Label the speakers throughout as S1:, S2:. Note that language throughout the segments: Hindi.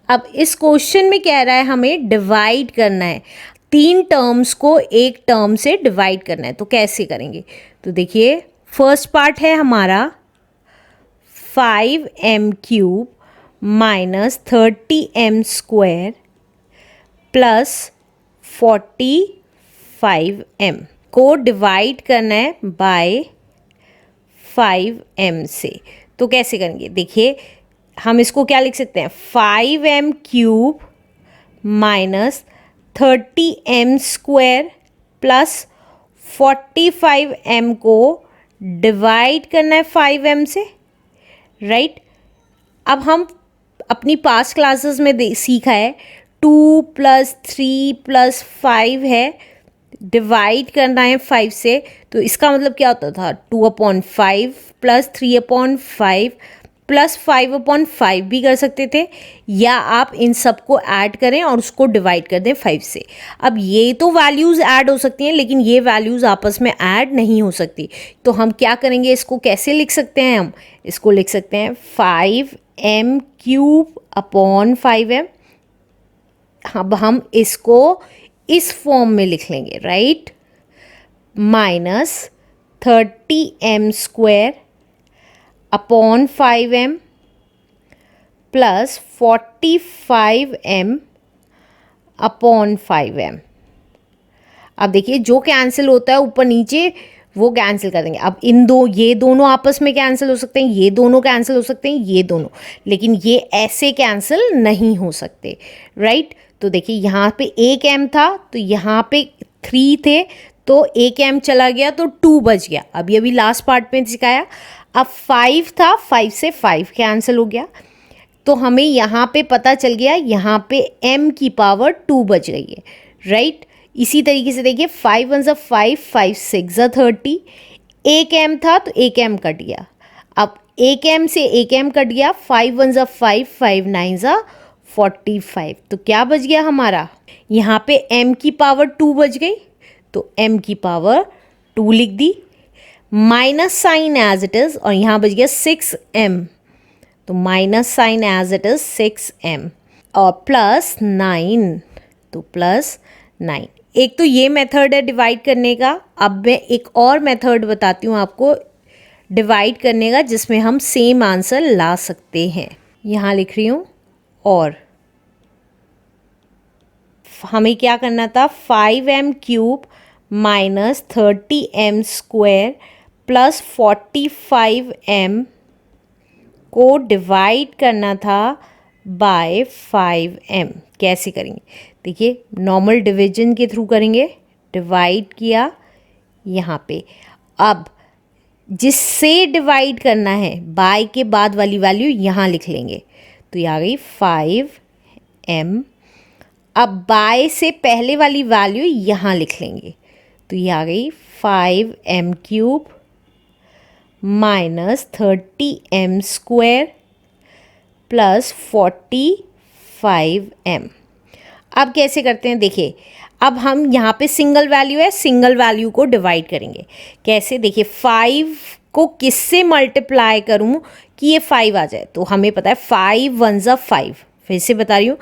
S1: अब इस क्वेश्चन में कह रहा है हमें डिवाइड करना है, 3 टर्म्स को एक टर्म से डिवाइड करना है। तो कैसे करेंगे? तो देखिए फर्स्ट पार्ट है हमारा 5m³ minus 30m² plus 45m को डिवाइड करना है बाय 5m से। तो कैसे करेंगे? देखिए हम इसको क्या लिख सकते हैं, 5m³ minus 30m² plus 45m को डिवाइड करना है 5m से, राइट। अब हम अपनी पास्ट क्लासेस में सीखा है 2 + 3 + 5 है, डिवाइड करना है 5 से। तो इसका मतलब क्या होता था, 2/5 प्लस 3/5 प्लस 5/5 भी कर सकते थे, या आप इन सबको ऐड करें और उसको डिवाइड कर दें 5 से। अब ये तो वैल्यूज़ ऐड हो सकती हैं, लेकिन ये वैल्यूज़ आपस में ऐड नहीं हो सकती। तो हम क्या करेंगे, इसको कैसे लिख सकते हैं? हम इसको लिख सकते हैं 5m³/5m। अब हम इसको इस फॉर्म में लिख लेंगे, right, minus 30m² plus 45m/5m। अब देखिए जो कैंसिल होता है ऊपर नीचे वो कैंसिल कर देंगे। अब ये दोनों आपस में कैंसिल हो सकते हैं, ये दोनों कैंसिल हो सकते हैं, ये दोनों, लेकिन ये ऐसे कैंसिल नहीं हो सकते, राइट। तो देखिए यहाँ पे एक m था तो यहाँ पे 3 थे, तो एक m चला गया तो 2 बच गया। अब ये भी लास्ट पार्ट में सिखाया। अब 5 था, 5 से 5 कैंसिल हो गया, तो हमें यहाँ पे पता चल गया यहाँ पे m² बच गई है, राइट। इसी तरीके से देखिए 5 × 1 = 5, 5 × 6 = 30। एक m था तो एक m कट गया, अब एक m से एक m कट गया, 5 × 1 = 5, 5 × 9 = 45। तो क्या बच गया हमारा, यहाँ पे m² बच गई, तो m² लिख दी, minus sign as it is, और यहाँ बच गया 6m, तो minus sign as it is 6m, और प्लस 9, तो प्लस 9। एक तो ये मेथड है डिवाइड करने का। अब मैं एक और मेथड बताती हूँ आपको डिवाइड करने का, जिसमें हम सेम आंसर ला सकते हैं। यहाँ लिख रही हूँ, और हमें क्या करना था, 5m³ minus 30m² plus 45m को डिवाइड करना था बाय 5m। कैसे करेंगे? देखिए नॉर्मल डिवीजन के थ्रू करेंगे, डिवाइड किया यहाँ पे। अब जिससे डिवाइड करना है बाय के बाद वाली वैल्यू यहाँ लिख लेंगे, तो ये आ गई 5m। अब बाय से पहले वाली वैल्यू यहाँ लिख लेंगे, तो ये आ गई 5m³ minus 30m² plus 45m। अब कैसे करते हैं, देखिए अब हम यहाँ पे सिंगल वैल्यू है, सिंगल वैल्यू को डिवाइड करेंगे। कैसे? देखिए 5 को किससे मल्टीप्लाई करूँ कि ये 5 आ जाए, तो हमें पता है 5 × 1 = 5। फिर से बता रही हूँ,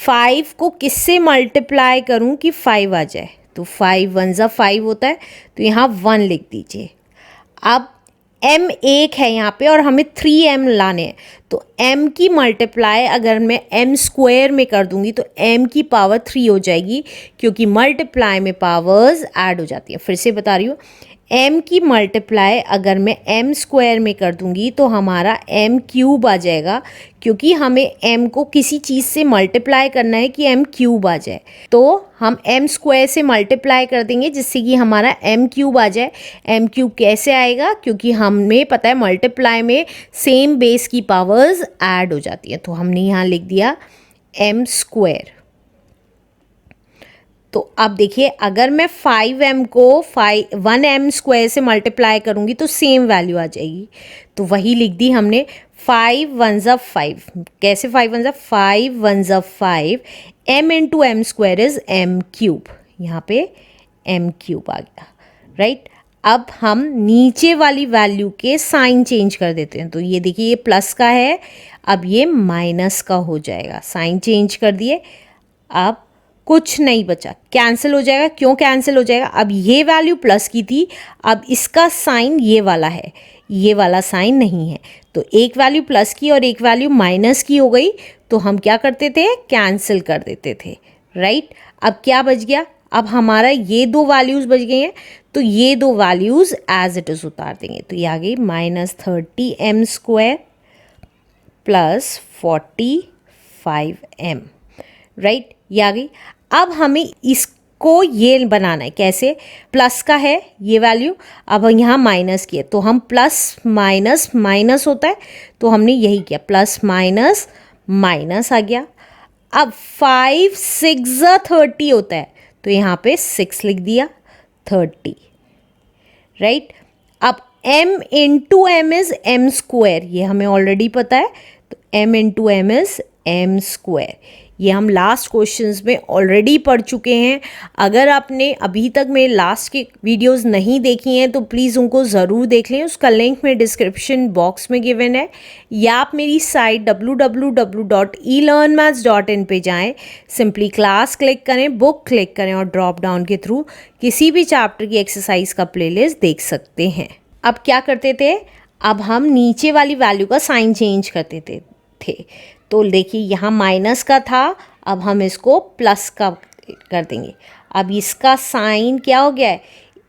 S1: 5 को किससे मल्टीप्लाई करूँ कि 5 आ जाए, तो 5 × 1 = 5 होता है, तो यहाँ 1 लिख दीजिए। अब m एक है यहाँ पे और हमें 3m लाने हैं, तो m की मल्टीप्लाई अगर मैं m² में कर दूंगी तो m की पावर 3 हो जाएगी, क्योंकि मल्टीप्लाई में पावर्स ऐड हो जाती है। फिर से बता रही हूँ, m की मल्टीप्लाई अगर मैं m² में कर दूंगी तो हमारा m³ आ जाएगा, क्योंकि हमें m को किसी चीज़ से मल्टीप्लाई करना है कि m³ आ जाए, तो हम m² से मल्टीप्लाई कर देंगे जिससे कि हमारा m³ आ जाए। m³ कैसे आएगा? क्योंकि हमें पता है मल्टीप्लाई में सेम बेस की पावर्स ऐड हो जाती है, तो हमने यहाँ लिख दिया m²। तो अब देखिए अगर मैं 5m को 1m² से मल्टीप्लाई करूँगी तो सेम वैल्यू आ जाएगी, तो वही लिख दी हमने 5 × 1 = 5। कैसे 5 × 1 = 5 × 1 = 5, m × m² इज़ m³। यहाँ पे m³ आ गया, राइट। अब हम नीचे वाली वैल्यू के साइन चेंज कर देते हैं, तो ये देखिए ये प्लस का है, अब ये माइनस का हो जाएगा, साइन चेंज कर दिए, अब कुछ नहीं बचा, कैंसिल हो जाएगा। क्यों कैंसिल हो जाएगा? अब ये वैल्यू प्लस की थी, अब इसका साइन ये वाला है, ये वाला साइन नहीं है, तो एक वैल्यू प्लस की और एक वैल्यू माइनस की हो गई, तो हम क्या करते थे? कैंसिल कर देते थे, राइट। अब क्या बच गया? अब हमारा ये दो वैल्यूज़ बच गई हैं, तो ये दो वैल्यूज़ एज इट इज़ उतार देंगे, तो ये आ गई -30m² प्लस 45m, राइट, ये आ गई। अब हमें इसको ये बनाना है, कैसे? प्लस का है ये वैल्यू, अब यहाँ माइनस की है, तो हम प्लस माइनस माइनस होता है, तो हमने यही किया, प्लस माइनस माइनस आ गया। अब 5 6 30 होता है, तो यहाँ पे 6 लिख दिया, 30, राइट। अब m into M is m², ये हमें ऑलरेडी पता है, तो m into M is m², ये हम लास्ट क्वेश्चंस में ऑलरेडी पढ़ चुके हैं। अगर आपने अभी तक मेरे लास्ट के वीडियोस नहीं देखी हैं तो प्लीज़ उनको ज़रूर देख लें, उसका लिंक मेरे डिस्क्रिप्शन बॉक्स में गिवन है, या आप मेरी साइट www.elearnmaths.in पे जाएं, सिंपली क्लास क्लिक करें, बुक क्लिक करें और ड्रॉप डाउन के थ्रू किसी भी चैप्टर की एक्सरसाइज का प्लेलिस्ट देख सकते हैं। अब क्या करते थे? अब हम नीचे वाली वैल्यू का साइन चेंज करते थे। तो देखिए यहाँ माइनस का था, अब हम इसको प्लस का कर देंगे। अब इसका साइन क्या हो गया है?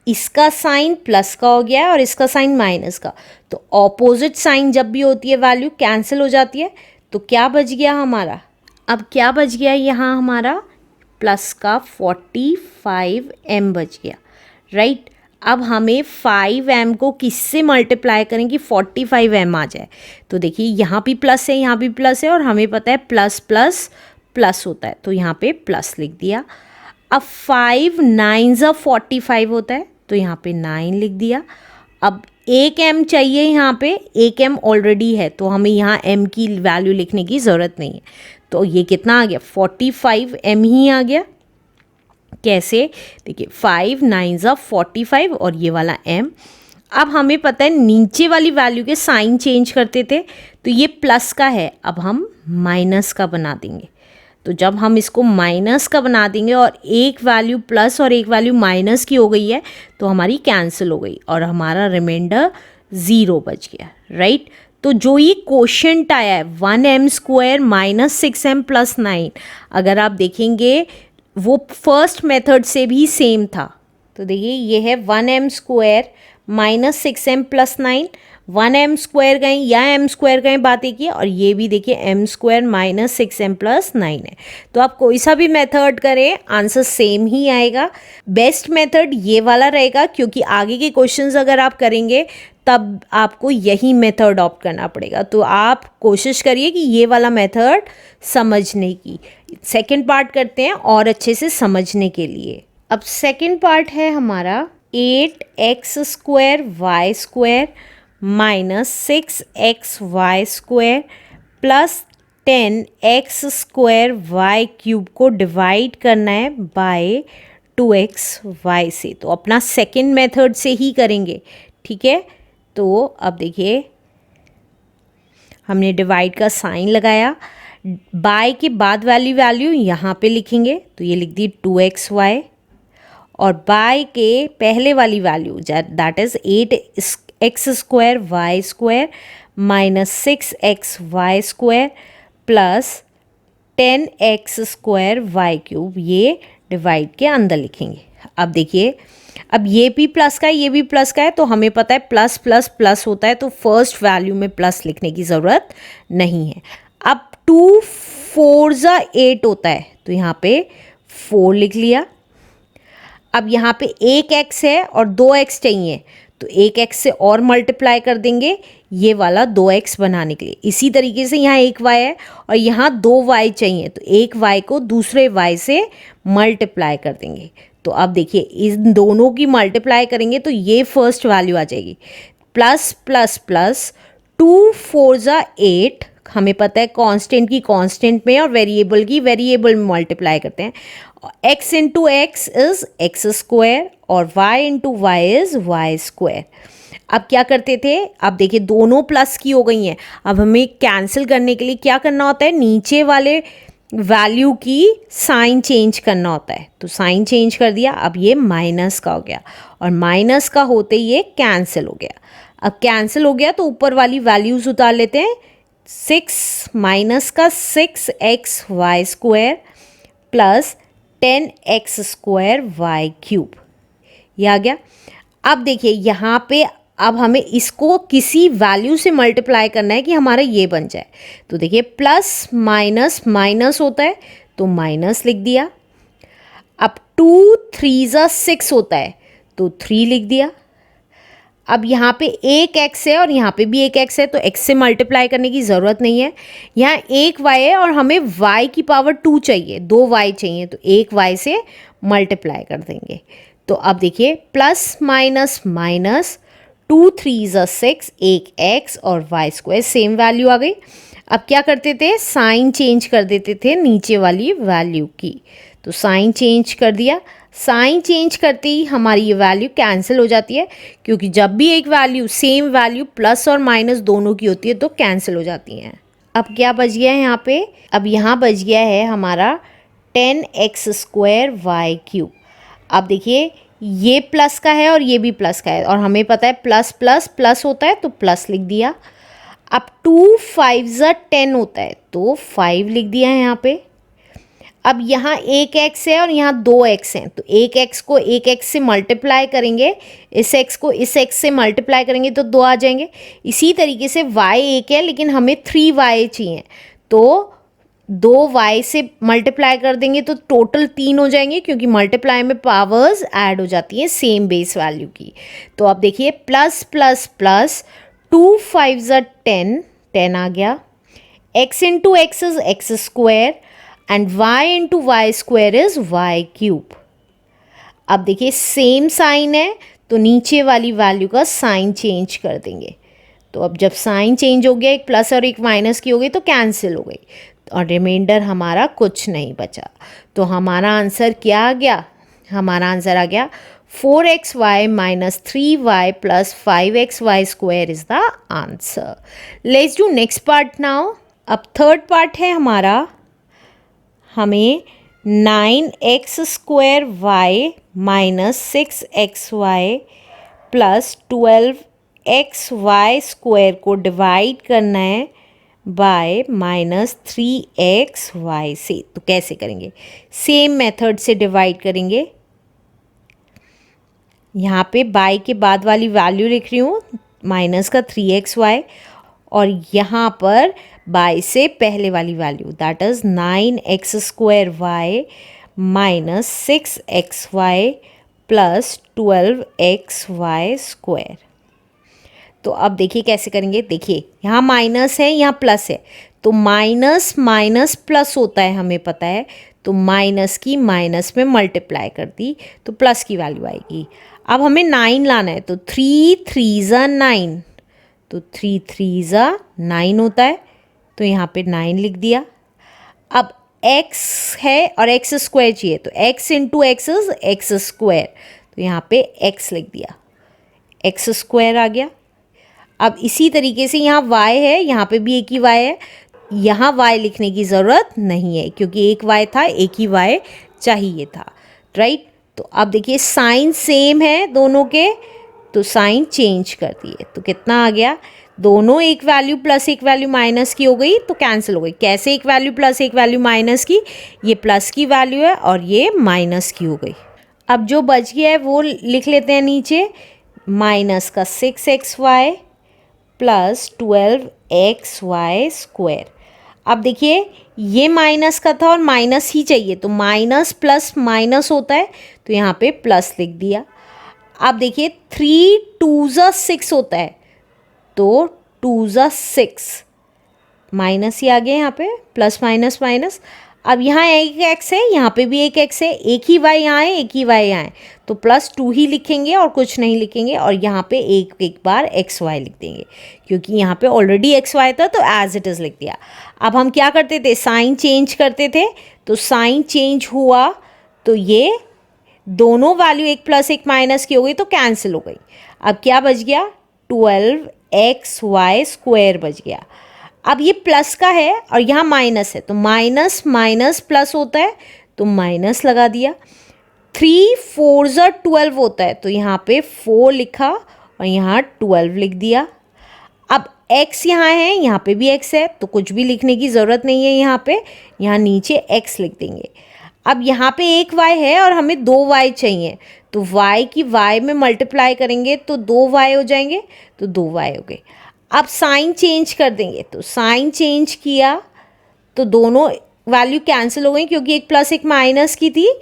S1: इसका साइन प्लस का हो गया है और इसका साइन माइनस का, तो ऑपोजिट साइन जब भी होती है वैल्यू कैंसिल हो जाती है, तो क्या बच गया हमारा? अब क्या बच गया यहाँ हमारा? प्लस का 45m बच गया, राइट। अब हमें 5m को किससे मल्टीप्लाई करें कि 45m आ जाए? तो देखिए यहाँ भी प्लस है, यहाँ भी प्लस है, और हमें पता है प्लस प्लस प्लस होता है, तो यहाँ पे प्लस लिख दिया। अब 5 9 45 होता है, तो यहाँ पे 9 लिख दिया। अब एक m चाहिए, यहाँ पे एक m ऑलरेडी है, तो हमें यहाँ m की वैल्यू लिखने की ज़रूरत नहीं है, तो ये कितना आ गया? 45m ही आ गया। कैसे? देखिए 5 9 45 और ये वाला m। अब हमें पता है नीचे वाली वैल्यू के साइन चेंज करते थे, तो ये प्लस का है, अब हम माइनस का बना देंगे। तो जब हम इसको माइनस का बना देंगे और एक वैल्यू प्लस और एक वैल्यू माइनस की हो गई है, तो हमारी कैंसिल हो गई और हमारा रिमाइंडर 0 बच गया, राइट। तो जो ये क्वोशंट आया है 1m² - 6m + 9, अगर आप देखेंगे वो फर्स्ट मेथड से भी सेम था। तो देखिए ये है 1m² - 6m + 9, 1m² गए या m² गए, बात एक ही, और ये भी देखिए m² - 6m + 9 है। तो आप कोई सा भी मेथड करें आंसर सेम ही आएगा। बेस्ट मेथड ये वाला रहेगा, क्योंकि आगे के क्वेश्चंस अगर आप करेंगे तब आपको यही मेथड अडॉप्ट करना पड़ेगा। तो आप कोशिश करिए कि ये वाला मेथड समझने की। सेकंड पार्ट करते हैं और अच्छे से समझने के लिए। अब सेकंड पार्ट है हमारा 8x² y² - 6xy² plus 10x² y³ को डिवाइड करना है बाय 2xy से। तो अपना सेकंड मेथड से ही करेंगे, ठीक है। तो अब देखिए हमने डिवाइड का साइन लगाया, बाय के बाद वाली वैल्यू यहाँ पे लिखेंगे, तो ये लिख दी 2xy, और बाय के पहले वाली value that is 8x² y² - 6xy² plus 10x² y³, ये डिवाइड के अंदर लिखेंगे। अब देखिए अब ये भी प्लस का है, ये भी प्लस का है, तो हमें पता है प्लस प्लस प्लस होता है, तो फर्स्ट वैल्यू में प्लस लिखने की ज़रूरत नहीं है। अब 2 4 8 होता है, तो यहाँ पे 4 लिख लिया। अब यहाँ पे एक x है और 2x चाहिए, तो एक x से और मल्टीप्लाई कर देंगे ये वाला 2x बनाने के लिए। इसी तरीके से यहाँ एक y है और यहाँ 2y चाहिए, तो एक y को दूसरे y से मल्टीप्लाई कर देंगे। तो अब देखिए इन दोनों की मल्टीप्लाई करेंगे तो ये फर्स्ट वैल्यू आ जाएगी, प्लस प्लस प्लस 2 4 8, हमें पता है कांस्टेंट की कांस्टेंट में और वेरिएबल की वेरिएबल में मल्टीप्लाई करते हैं। x into x is x² और y into Y is y²। अब क्या करते थे, अब देखिए दोनों प्लस की हो गई हैं। अब हमें कैंसिल करने के लिए क्या करना होता है, नीचे वाले वैल्यू की साइन चेंज करना होता है। तो साइन चेंज कर दिया, अब ये माइनस का हो गया और माइनस का होते ही ये कैंसिल हो गया। अब कैंसिल हो गया तो ऊपर वाली वैल्यूज उतार लेते हैं। 6 माइनस का 6xy² प्लस 10x² ये आ गया। अब देखिए यहाँ पे अब हमें इसको किसी वैल्यू से मल्टीप्लाई करना है कि हमारा ये बन जाए। तो देखिए प्लस माइनस माइनस होता है तो माइनस लिख दिया। अब 2 3 6 होता है तो 3 लिख दिया। अब यहाँ पे एक x है और यहाँ पे भी एक x है तो x से मल्टीप्लाई करने की ज़रूरत नहीं है। यहाँ एक y है और हमें y की पावर 2 चाहिए, 2 y चाहिए, तो एक y से मल्टीप्लाई कर देंगे। तो अब देखिए प्लस माइनस माइनस 2 3 6 एक x और y² सेम वैल्यू आ गई। अब क्या करते थे, साइन चेंज कर देते थे नीचे वाली वैल्यू की। तो साइन चेंज कर दिया। साइन चेंज करते ही हमारी ये वैल्यू कैंसिल हो जाती है, क्योंकि जब भी एक वैल्यू सेम वैल्यू प्लस और माइनस दोनों की होती है तो कैंसिल हो जाती हैं। अब क्या बच गया है यहाँ पे, अब यहाँ बच गया है हमारा 10x² अब देखिए ये प्लस का है और ये भी प्लस का है और हमें पता है प्लस प्लस प्लस होता है तो प्लस लिख दिया। अब 2 5 10 होता है तो 5 लिख दिया है यहाँ पे। अब यहाँ एक x है और यहाँ 2 x हैं तो एक x को एक x से मल्टीप्लाई करेंगे, इस x को इस x से मल्टीप्लाई करेंगे तो 2 आ जाएंगे। इसी तरीके से y एक है लेकिन हमें 3y चाहिए तो 2y से मल्टीप्लाई कर देंगे तो टोटल 3 हो जाएंगे, क्योंकि मल्टीप्लाई में पावर्स ऐड हो जाती हैं सेम बेस वैल्यू की। तो अब देखिए प्लस प्लस प्लस 2 5 10 10 आ गया। x into x is x² and y into y² is y³। अब देखिए सेम साइन है तो नीचे वाली वैल्यू का साइन चेंज कर देंगे। तो अब जब साइन चेंज हो गया, एक प्लस और एक माइनस की हो गई तो कैंसिल हो गई और रिमाइंडर हमारा कुछ नहीं बचा। तो हमारा आंसर क्या आ गया, हमारा आंसर आ गया 4xy minus 3y plus 5xy² is the answer. Let's do next part now. अब थर्ड पार्ट है हमारा, हमें 9x² minus 6xy plus 12xy² को डिवाइड करना है बाय -3xy से। तो कैसे करेंगे, सेम मेथड से डिवाइड करेंगे। यहाँ पे बाय के बाद वाली वैल्यू लिख रही हूँ माइनस का 3xy और यहाँ पर बाय से पहले वाली value that is 9x² minus 6xy plus 12xy²। तो अब देखिए कैसे करेंगे। देखिए यहाँ माइनस है, यहाँ प्लस है, तो माइनस माइनस प्लस होता है हमें पता है। तो माइनस की माइनस में मल्टीप्लाई कर दी तो प्लस की वैल्यू आएगी। अब हमें 9 लाना है तो 3 3 9, तो 3 3 9 होता है तो यहाँ पे 9 लिख दिया। अब x है और x² चाहिए तो x into x is x², तो यहाँ पे x लिख दिया, x² आ गया। अब इसी तरीके से यहाँ y है, यहाँ पे भी एक ही y है, यहाँ y लिखने की ज़रूरत नहीं है क्योंकि एक y था, एक ही y चाहिए था, राइट। तो अब देखिए साइन सेम है दोनों के तो साइन चेंज कर दिए तो कितना आ गया, दोनों एक वैल्यू प्लस एक वैल्यू माइनस की हो गई तो कैंसिल हो गई। कैसे एक वैल्यू प्लस एक वैल्यू माइनस की, ये प्लस की वैल्यू है और ये माइनस की हो गई। अब जो बच गया है वो लिख लेते हैं नीचे, माइनस का 6xy प्लस 12xy²। अब देखिए ये माइनस का था और माइनस ही चाहिए तो माइनस प्लस माइनस होता है तो यहाँ पे प्लस लिख दिया। अब देखिए 3 2 6 होता है तो 2 6 माइनस ही आ गया यहाँ पे, प्लस माइनस माइनस। अब यहाँ एक x है, यहाँ पे भी एक x है, एक ही y यहाँ है, एक ही y यहाँ है, तो +2 ही लिखेंगे और कुछ नहीं लिखेंगे और यहाँ पे एक एक बार xy लिख देंगे क्योंकि यहाँ पे ऑलरेडी xy था तो एज इट इज़ लिख दिया। अब हम क्या करते थे, साइन चेंज करते थे, तो साइन चेंज हुआ तो ये दोनों वैल्यू एक प्लस एक माइनस की हो गई तो कैंसिल हो गई। अब क्या बच गया, 12xy² बच गया। अब ये प्लस का है और यहाँ माइनस है, तो माइनस माइनस प्लस होता है, तो माइनस लगा दिया। 3 4 12 होता है, तो यहाँ पे 4 लिखा और यहाँ 12 लिख दिया। अब x यहाँ है, यहाँ पे भी x है, तो कुछ भी लिखने की ज़रूरत नहीं है यहाँ पे, यहाँ नीचे x लिख देंगे। अब यहाँ पे एक y है और हमें 2 y चाहिए, तो y की y में मल्टीप्लाई करेंगे तो 2 y हो जाएंगे, तो 2 y हो गए। अब साइन चेंज कर देंगे, तो साइन चेंज किया तो दोनों वैल्यू कैंसिल हो गई, क्योंकि एक प्लस एक माइनस की थी,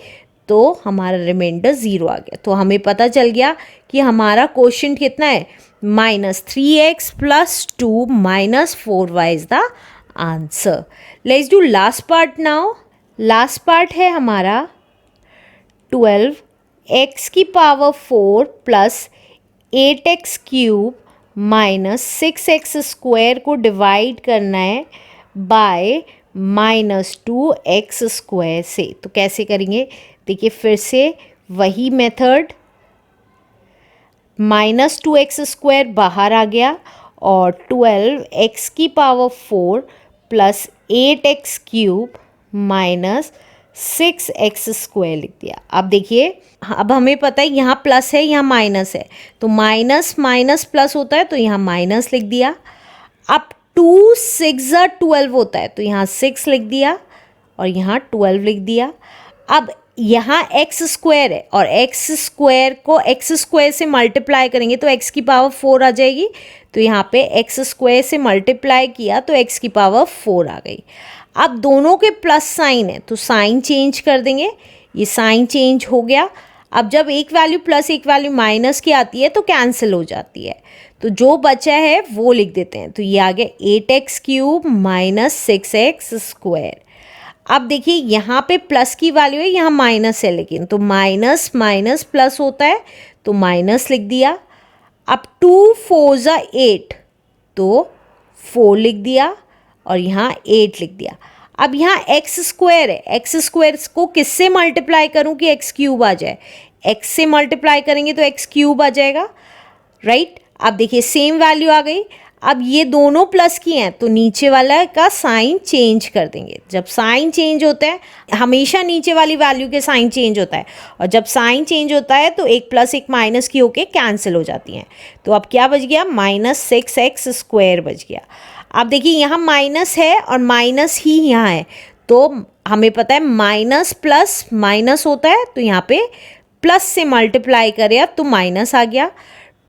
S1: तो हमारा रिमाइंडर 0 आ गया। तो हमें पता चल गया कि हमारा क्वेश्चन कितना है, -3x + 2 - 4y is the answer. Let's do last part now. Last part है हमारा 12x⁴ + 8x³ - 6x² को डिवाइड करना है बाय -2x² से। तो कैसे करेंगे, देखिए फिर से वही मेथड, -2x² बाहर आ गया और 12x⁴ + 8x³ - 6x² लिख दिया। अब देखिए, अब हमें पता है यहाँ प्लस है यहाँ माइनस है, तो माइनस माइनस प्लस होता है, तो यहाँ माइनस लिख दिया। अब 2 6 12 होता है, तो यहाँ 6 लिख दिया और यहाँ 12 लिख दिया। अब यहाँ x² है और x² को x² से मल्टीप्लाई करेंगे तो x⁴ आ जाएगी, तो यहाँ पे x² से मल्टीप्लाई किया तो x⁴ आ गई। अब दोनों के प्लस साइन है, तो साइन चेंज कर देंगे, ये साइन चेंज हो गया। अब जब एक वैल्यू प्लस एक वैल्यू माइनस की आती है तो कैंसिल हो जाती है, तो जो बचा है वो लिख देते हैं। तो ये आ गया 8x³ - 6x²। अब देखिए यहाँ पे प्लस की वैल्यू है, यहाँ माइनस है, लेकिन तो माइनस माइनस प्लस होता है, तो माइनस लिख दिया। अब 2 4 8, तो 4 लिख दिया और यहाँ 8 लिख दिया। अब यहाँ x² है, x² को किससे मल्टीप्लाई करूँ कि x³ आ जाए, x से मल्टीप्लाई करेंगे तो x³ आ जाएगा, राइट। अब देखिए सेम वैल्यू आ गई। अब ये दोनों प्लस की हैं, तो नीचे वाला का साइन चेंज कर देंगे। जब साइन चेंज होता है, हमेशा नीचे वाली वैल्यू के साइन चेंज होता है, और जब साइन चेंज होता है तो एक प्लस एक माइनस की होके कैंसिल हो जाती हैं। तो अब क्या बच गया, -6x² बच गया। अब देखिए यहाँ माइनस है और माइनस ही यहाँ है, तो हमें पता है माइनस प्लस माइनस होता है, तो यहाँ पे प्लस से मल्टीप्लाई करें तो माइनस आ गया।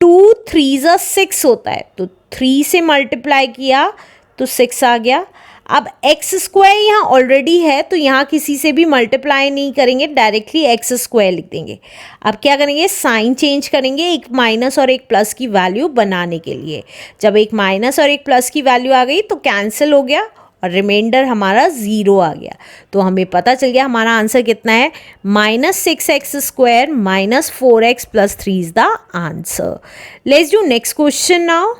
S1: 2 3 6 होता है, तो 3 से मल्टीप्लाई किया तो 6 आ गया। अब x² यहाँ ऑलरेडी है, तो यहाँ किसी से भी मल्टीप्लाई नहीं करेंगे, डायरेक्टली x² लिख देंगे। अब क्या करेंगे, साइन चेंज करेंगे एक माइनस और एक प्लस की वैल्यू बनाने के लिए। जब एक माइनस और एक प्लस की वैल्यू आ गई तो कैंसिल हो गया और रिमाइंडर हमारा 0 आ गया। तो हमें पता चल गया हमारा आंसर कितना है, -6x² - 4x + 3 is the answer. Let's do next question now.